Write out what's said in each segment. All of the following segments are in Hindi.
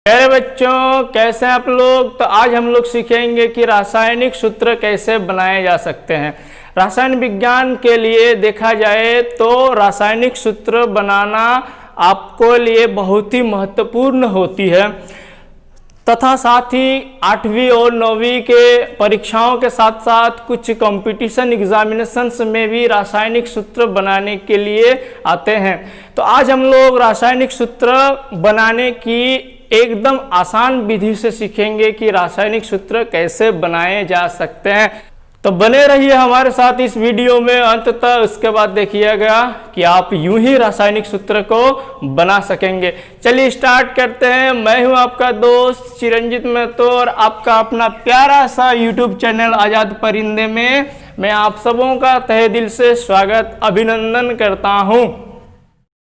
प्यारे बच्चों, कैसे हैं आप लोग। तो आज हम लोग सीखेंगे कि रासायनिक सूत्र कैसे बनाए जा सकते हैं। रासायन विज्ञान के लिए देखा जाए तो रासायनिक सूत्र बनाना आपको लिए बहुत ही महत्वपूर्ण होती है तथा साथ ही 8वीं और 9वीं के परीक्षाओं के साथ साथ कुछ कंपटीशन एग्जामिनेशंस में भी रासायनिक सूत्र बनाने के लिए आते हैं। तो आज हम लोग रासायनिक सूत्र बनाने की एकदम आसान विधि से सीखेंगे कि रासायनिक सूत्र कैसे बनाए जा सकते हैं। तो बने रहिए हमारे साथ इस वीडियो में अंत तक। उसके बाद देखिएगा कि आप यूं ही रासायनिक सूत्र को बना सकेंगे। चलिए स्टार्ट करते हैं। मैं हूं आपका दोस्त चिरंजीत महतो और आपका अपना प्यारा सा यूट्यूब चैनल आजाद परिंदे में मैं आप सबों का तहे दिल से स्वागत अभिनंदन करता हूं।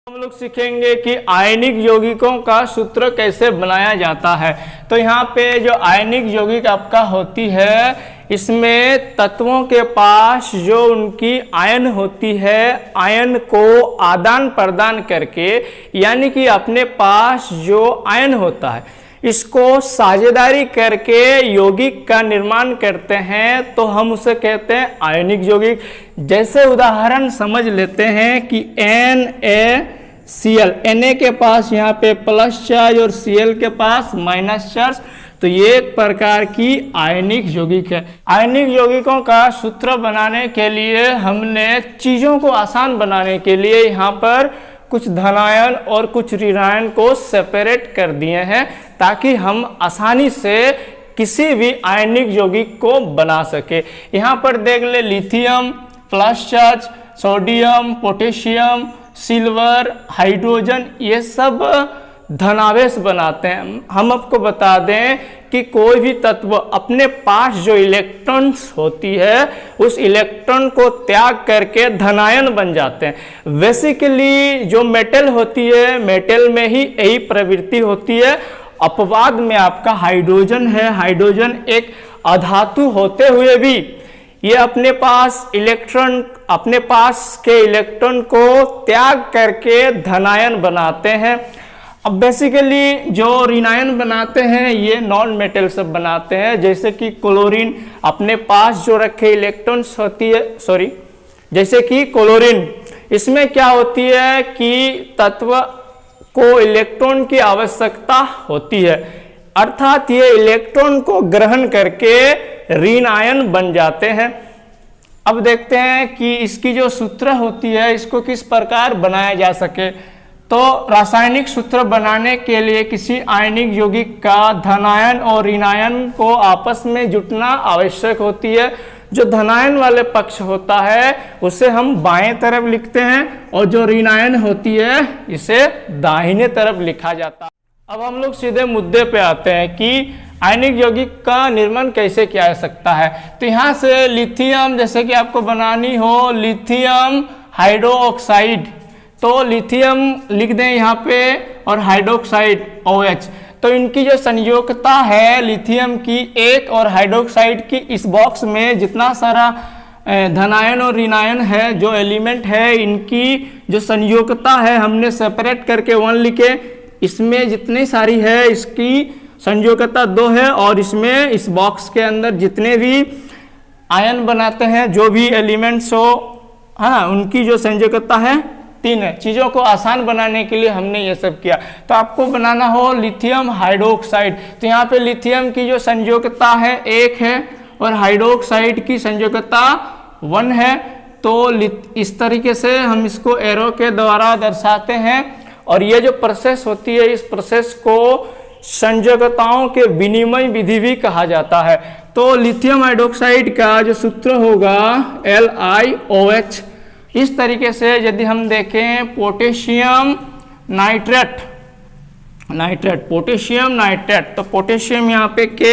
हम लोग सीखेंगे कि आयनिक यौगिकों का सूत्र कैसे बनाया जाता है। तो यहाँ पे जो आयनिक यौगिक आपका होती है, इसमें तत्वों के पास जो उनकी आयन होती है, आयन को आदान प्रदान करके, यानी कि अपने पास जो आयन होता है इसको साझेदारी करके यौगिक का निर्माण करते हैं, तो हम उसे कहते हैं आयनिक यौगिक। जैसे उदाहरण समझ लेते हैं कि NaCl, Na के पास यहाँ पे प्लस चार्ज और Cl के पास माइनस चार्ज, तो ये एक प्रकार की आयनिक यौगिक है। आयनिक यौगिकों का सूत्र बनाने के लिए हमने चीजों को आसान बनाने के लिए यहाँ पर कुछ धनायन और कुछ ऋणायन को सेपरेट कर दिए हैं ताकि हम आसानी से किसी भी आयनिक यौगिक को बना सके। यहाँ पर देख ले, lithium plus charge, sodium, potassium, silver, hydrogen, ये सब धनावेश बनाते हैं। हम आपको बता दें कि कोई भी तत्व अपने पास जो इलेक्ट्रॉन्स होती है उस इलेक्ट्रॉन को त्याग करके धनायन बन जाते हैं। बेसिकली जो मेटल होती है, मेटल में ही यही प्रवृत्ति होती है। अपवाद में आपका हाइड्रोजन है। हाइड्रोजन एक अधातु होते हुए भी ये अपने पास के इलेक्ट्रॉन को त्याग करके धनायन बनाते हैं। अब बेसिकली जो ऋणायन बनाते हैं ये नॉन मेटल सब बनाते हैं, जैसे कि क्लोरीन अपने पास जो रखे इलेक्ट्रॉन्स होती है, जैसे कि क्लोरीन, इसमें क्या होती है कि तत्व को इलेक्ट्रॉन की आवश्यकता होती है, अर्थात ये इलेक्ट्रॉन को ग्रहण करके ऋणायन बन जाते हैं। अब देखते हैं कि इसकी जो सूत्र होती है इसको किस प्रकार बनाया जा सके। तो रासायनिक सूत्र बनाने के लिए किसी आयनिक यौगिक का धनायन और ऋणायन को आपस में जुटना आवश्यक होती है। जो धनायन वाले पक्ष होता है उसे हम बाएं तरफ लिखते हैं और जो ऋणायन होती है इसे दाहिने तरफ लिखा जाता है। अब हम लोग सीधे मुद्दे पे आते हैं कि आयनिक यौगिक का निर्माण कैसे किया जा सकता है। तो यहाँ से लिथियम, जैसे कि आपको बनानी हो लिथियम हाइड्रोक्साइड, तो लिथियम लिख दें यहाँ पे और हाइड्रोक्साइड OH। तो इनकी जो संयोजकता है लिथियम की एक और हाइड्रोक्साइड की, इस बॉक्स में जितना सारा धनायन और ऋणायन है, जो एलिमेंट है, इनकी जो संयोजकता है हमने सेपरेट करके 1 लिखे। इसमें जितनी सारी है इसकी संयोजकता 2 है और इसमें इस बॉक्स के अंदर जितने भी आयन बनाते हैं, जो भी एलिमेंट्स हो, हाँ, उनकी जो संयोजकता है 3 है। चीज़ों को आसान बनाने के लिए हमने ये सब किया। तो आपको बनाना हो लिथियम हाइड्रोक्साइड, तो यहाँ पे लिथियम की जो संयोजकता है 1 है और हाइड्रोक्साइड की संयोजकता 1 है। तो इस तरीके से हम इसको एरो के द्वारा दर्शाते हैं और ये जो प्रोसेस होती है इस प्रोसेस को संयोजकताओं के विनिमय विधि भी कहा जाता है। तो लिथियम हाइड्रोक्साइड का जो सूत्र होगा LiOH। इस तरीके से यदि हम देखें पोटेशियम नाइट्रेट, पोटेशियम नाइट्रेट, तो पोटेशियम यहाँ पे K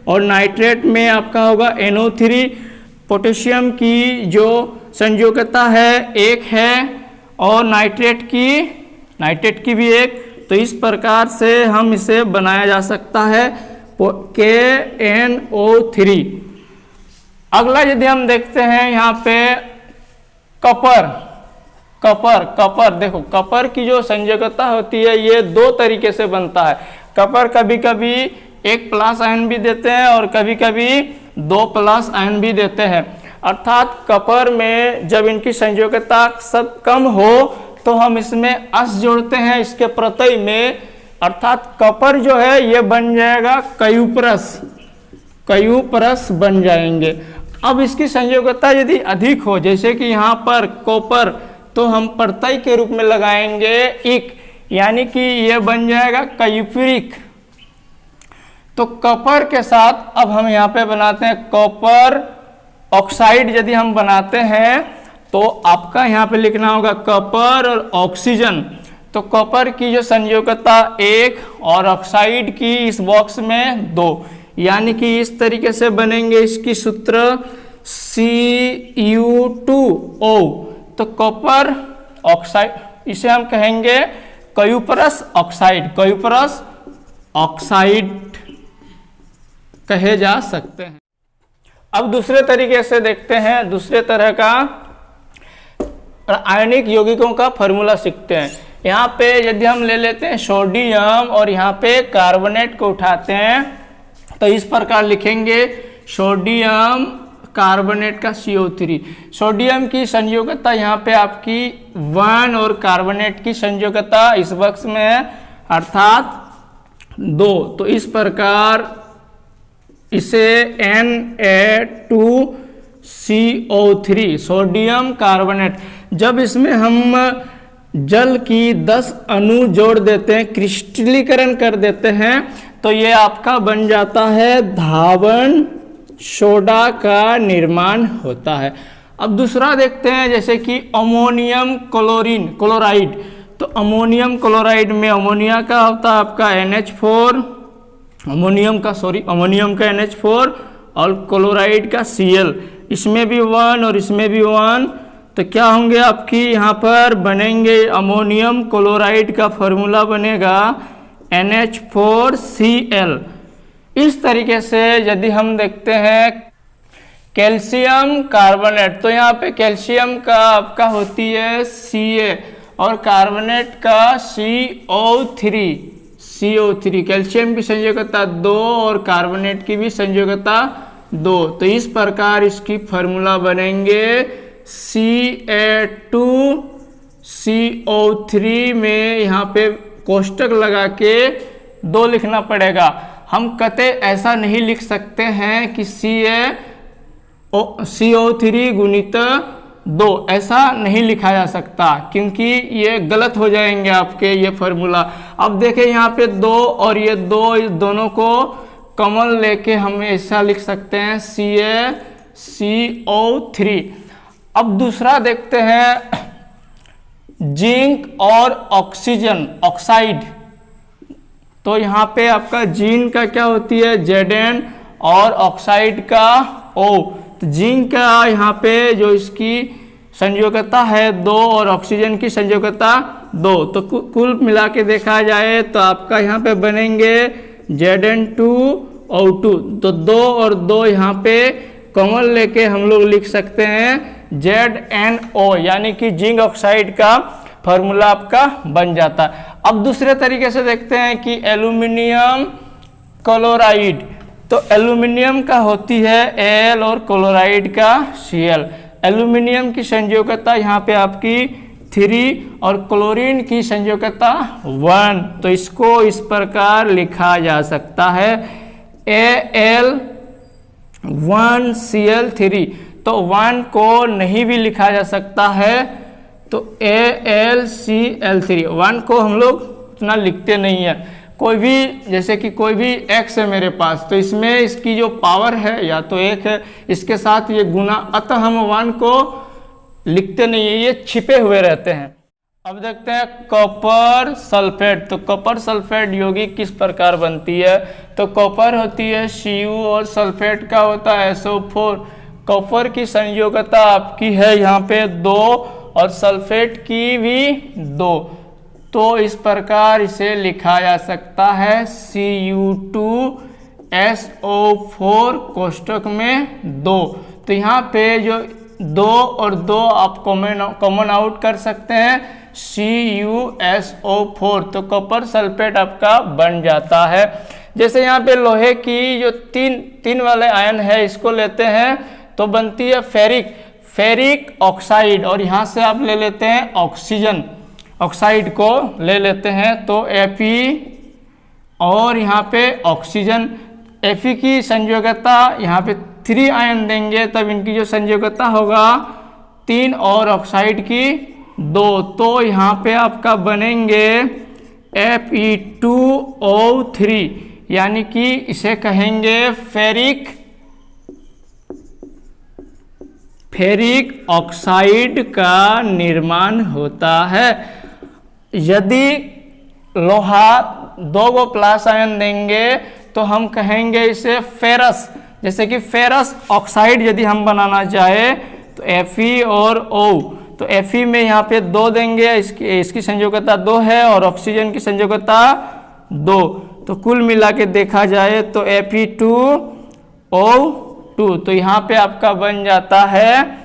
और नाइट्रेट में आपका होगा NO3। पोटेशियम की जो संयोजकता है 1 है और नाइट्रेट की भी 1। तो इस प्रकार से हम इसे बनाया जा सकता है KNO3। अगला यदि हम देखते हैं यहाँ पे कपर, देखो कपर की जो संयोजकता होती है ये 2 तरीके से बनता है। कपर कभी कभी 1 प्लस आयन भी देते हैं और कभी कभी 2 प्लस आयन भी देते हैं। अर्थात कपर में जब इनकी संयोजकता सब कम हो तो हम इसमें अस जोड़ते हैं इसके प्रत्यय में, अर्थात कपर जो है ये बन जाएगा कयूपरस, कयूपरस बन जाएंगे। अब इसकी संयोजकता यदि अधिक हो, जैसे कि यहाँ पर कॉपर, तो हम प्रत्यय के रूप में लगाएंगे इक, यानी कि ये बन जाएगा कयूपरिक। तो कपर के साथ अब हम यहाँ पे बनाते हैं कॉपर ऑक्साइड। यदि हम बनाते हैं तो आपका यहाँ पे लिखना होगा कपर और ऑक्सीजन। तो कॉपर की जो संयोजकता 1 और ऑक्साइड की इस बॉक्स में 2, यानी कि इस तरीके से बनेंगे इसकी सूत्र Cu2O। तो कॉपर ऑक्साइड, इसे हम कहेंगे कयूपरस ऑक्साइड, कयूपरस ऑक्साइड कहे जा सकते हैं। अब दूसरे तरीके से देखते हैं, दूसरे तरह का आयनिक यौगिकों का फॉर्मूला सीखते हैं। यहाँ पे यदि हम ले लेते हैं सोडियम और यहाँ पे कार्बोनेट को उठाते हैं तो इस प्रकार लिखेंगे सोडियम कार्बोनेट का CO3। सोडियम की संयोजकता यहाँ पे आपकी 1 और कार्बोनेट की संयोजकता इस बॉक्स में है अर्थात 2। तो इस प्रकार इसे Na2CO3 सोडियम कार्बोनेट, जब इसमें हम जल की 10 अणु जोड़ देते हैं, क्रिस्टलीकरण कर देते हैं, तो ये आपका बन जाता है धावन सोडा का निर्माण होता है। अब दूसरा देखते हैं, जैसे कि अमोनियम क्लोराइड। तो अमोनियम क्लोराइड में अमोनिया का होता है आपका NH4, अमोनियम का NH4 और क्लोराइड का Cl, इसमें भी 1 और इसमें भी 1। तो क्या होंगे आपकी यहाँ पर बनेंगे अमोनियम क्लोराइड का फॉर्मूला बनेगा NH4Cl। इस तरीके से यदि हम देखते हैं कैल्शियम कार्बोनेट, तो यहाँ पे कैल्शियम का आपका होती है Ca और कार्बोनेट का CO3। कैल्शियम की संयोजकता 2 और कार्बोनेट की भी संयोजकता 2। तो इस प्रकार इसकी फॉर्मूला बनेंगे Ca2CO3 में यहाँ पे कोष्टक लगा के 2 लिखना पड़ेगा। हम कते ऐसा नहीं लिख सकते हैं कि CO3 गुणित 2, ऐसा नहीं लिखा जा सकता क्योंकि ये गलत हो जाएंगे आपके ये फॉर्मूला। अब देखें यहाँ पे 2 और ये 2, इस दोनों को कॉमन लेके हम ऐसा लिख सकते हैं CO3। अब दूसरा देखते हैं जिंक और ऑक्सीजन ऑक्साइड। तो यहाँ पे आपका जिंक का क्या होती है Zn और ऑक्साइड का O। तो जिंक का यहाँ पे जो इसकी संयोजकता है 2 और ऑक्सीजन की संयोजकता 2। तो कुल मिला के देखा जाए तो आपका यहाँ पे बनेंगे Zn2O2। तो 2 और 2 यहाँ पे कॉमन लेके हम लोग लिख सकते हैं ZnO, यानी कि जिंक ऑक्साइड का फॉर्मूला आपका बन जाता है। अब दूसरे तरीके से देखते हैं कि एल्यूमिनियम क्लोराइड। तो एल्यूमिनियम का होती है Al और क्लोराइड का Cl। एल्यूमिनियम की संयोजकता यहाँ पे आपकी 3 और क्लोरीन की संयोजकता 1। तो इसको इस प्रकार लिखा जा सकता है Al1Cl3। तो 1 को नहीं भी लिखा जा सकता है, तो AlCl3। 1 को हम लोग उतना लिखते नहीं है। कोई भी, जैसे कि कोई भी x है मेरे पास, तो इसमें इसकी जो पावर है या तो 1 है, इसके साथ ये गुना, अतः हम 1 को लिखते नहीं है, ये छिपे हुए रहते हैं। अब देखते हैं कॉपर सल्फेट। तो कॉपर सल्फेट यौगिक किस प्रकार बनती है। तो कॉपर होती है Cu और सल्फेट का होता है SO4। कॉपर की संयोजकता आपकी है यहाँ पे 2 और सल्फेट की भी 2। तो इस प्रकार इसे लिखा जा सकता है Cu2SO4 कोष्टक में 2। तो यहाँ पे जो 2 और 2 आप कॉमन आउट कर सकते हैं। CuSO4, तो कॉपर सल्फेट आपका बन जाता है। जैसे यहाँ पे लोहे की जो तीन वाले आयन है इसको लेते हैं तो बनती है फेरिक ऑक्साइड, और यहाँ से आप ले लेते हैं ऑक्सीजन ऑक्साइड को ले लेते हैं तो Fe, और यहाँ पे ऑक्सीजन। Fe की संयोजकता यहाँ पे 3 आयन देंगे तब इनकी जो संयोजकता होगा 3 और ऑक्साइड की 2, तो यहाँ पे आपका बनेंगे Fe2O3, यानी कि इसे कहेंगे फेरिक ऑक्साइड का निर्माण होता है। यदि लोहा 2 प्लस आयन देंगे तो हम कहेंगे इसे फेरस। जैसे कि फेरस ऑक्साइड यदि हम बनाना चाहे तो Fe और O, तो Fe में यहाँ पे 2 देंगे, इसकी संयोजकता 2 है और ऑक्सीजन की संयोजकता 2, तो कुल मिला के देखा जाए तो Fe2O2, तो यहाँ पे आपका बन जाता है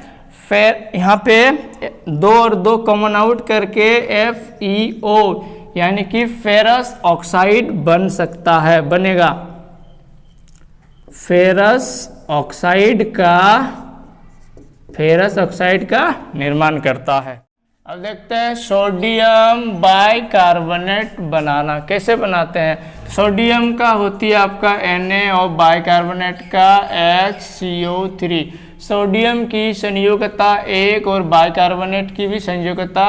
यहाँ पे 2 और 2 कॉमन आउट करके FeO, यानी कि फेरस ऑक्साइड बन सकता है, बनेगा। फेरस ऑक्साइड का निर्माण करता है। अब देखते हैं सोडियम बाइकार्बोनेट बनाना कैसे बनाते हैं। सोडियम का होती है आपका Na और बाइकार्बोनेट का HCO3। सोडियम की संयोजकता 1 और बाइकार्बोनेट की भी संयोजकता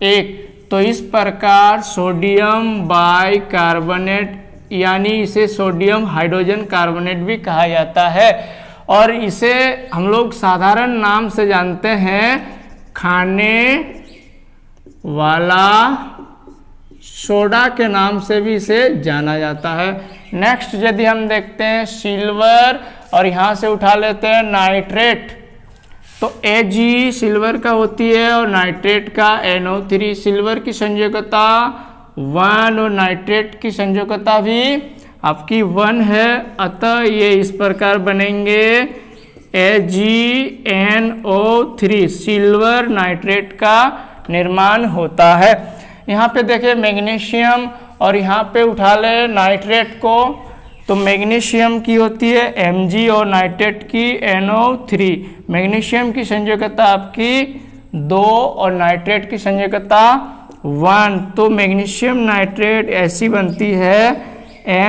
1, तो इस प्रकार सोडियम बाइकार्बोनेट, यानी इसे सोडियम हाइड्रोजन कार्बोनेट भी कहा जाता है, और इसे हम लोग साधारण नाम से जानते हैं खाने वाला सोडा के नाम से भी इसे जाना जाता है। नेक्स्ट यदि हम देखते हैं सिल्वर, और यहाँ से उठा लेते हैं नाइट्रेट, तो Ag सिल्वर का होती है और नाइट्रेट का NO3। सिल्वर की संयोजकता 1 और नाइट्रेट की संयोजकता भी आपकी 1 है, अतः ये इस प्रकार बनेंगे AgNO3, सिल्वर नाइट्रेट का निर्माण होता है। यहाँ पे देखिए मैग्नीशियम, और यहाँ पे उठा ले नाइट्रेट को, तो मैग्नीशियम की होती है Mg और नाइट्रेट की NO3। मैग्नीशियम की संयोजकता आपकी 2 और नाइट्रेट की संयोजकता 1, तो मैग्नीशियम नाइट्रेट ऐसी बनती है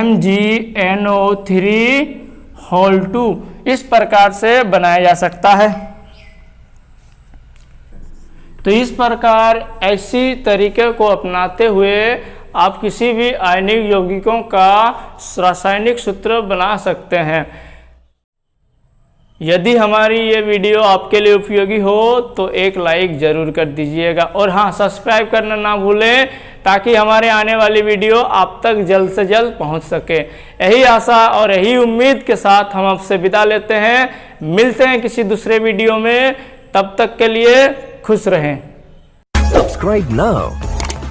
MgNO3(2), इस प्रकार से बनाया जा सकता है। तो इस प्रकार ऐसी तरीके को अपनाते हुए आप किसी भी आयनिक यौगिकों का रासायनिक सूत्र बना सकते हैं। यदि हमारी ये वीडियो आपके लिए उपयोगी हो तो एक लाइक ज़रूर कर दीजिएगा, और हाँ, सब्सक्राइब करना ना भूलें ताकि हमारे आने वाली वीडियो आप तक जल्द से जल्द पहुंच सके। यही आशा और यही उम्मीद के साथ हम आपसे विदा लेते हैं। मिलते हैं किसी दूसरे वीडियो में, तब तक के लिए खुश रहें। Subscribe now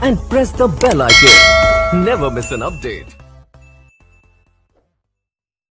and press the bell icon. Never miss an update.